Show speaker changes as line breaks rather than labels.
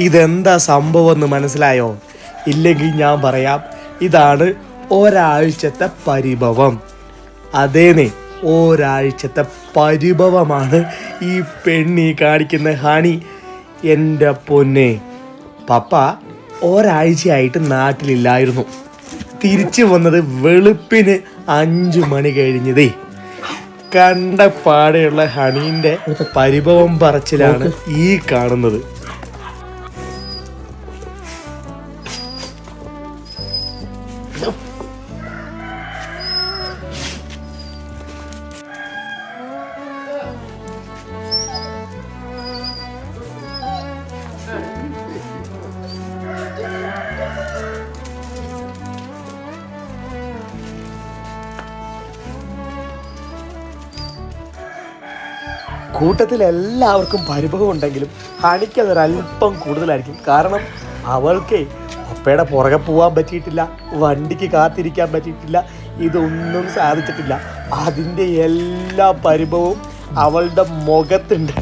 ഇതെന്താ സംഭവം എന്ന് മനസ്സിലായോ? ഇല്ലെങ്കിൽ ഞാൻ പറയാം. ഇതാണ് ഒരാഴ്ചത്തെ പരിഭവം. അതേനെ, ഒരാഴ്ചത്തെ പരിഭവമാണ് ഈ പെണ്ണി കാണിക്കുന്ന ഹണി. എൻ്റെ പൊന്നെ, പപ്പ ഒരാഴ്ചയായിട്ട് നാട്ടിലില്ലായിരുന്നു. തിരിച്ചു വന്നത് വെളുപ്പിന് 5 മണി കഴിഞ്ഞതേ. കണ്ട പാടെയുള്ള ഹണീൻ്റെ പരിഭവം പറച്ചിലാണ് ഈ കാണുന്നത്. കൂട്ടത്തിൽ എല്ലാവർക്കും പരിഭവം ഉണ്ടെങ്കിലും ഹണിക്ക് അതൊരല്പം കൂടുതലായിരിക്കും. കാരണം അവൾക്ക് പപ്പയുടെ പുറകെ പോകാൻ പറ്റിയിട്ടില്ല, വണ്ടിക്ക് കാത്തിരിക്കാൻ പറ്റിയിട്ടില്ല, ഇതൊന്നും സാധിച്ചിട്ടില്ല. അതിൻ്റെ എല്ലാ പരിഭവവും അവളുടെ മുഖത്തുണ്ട്.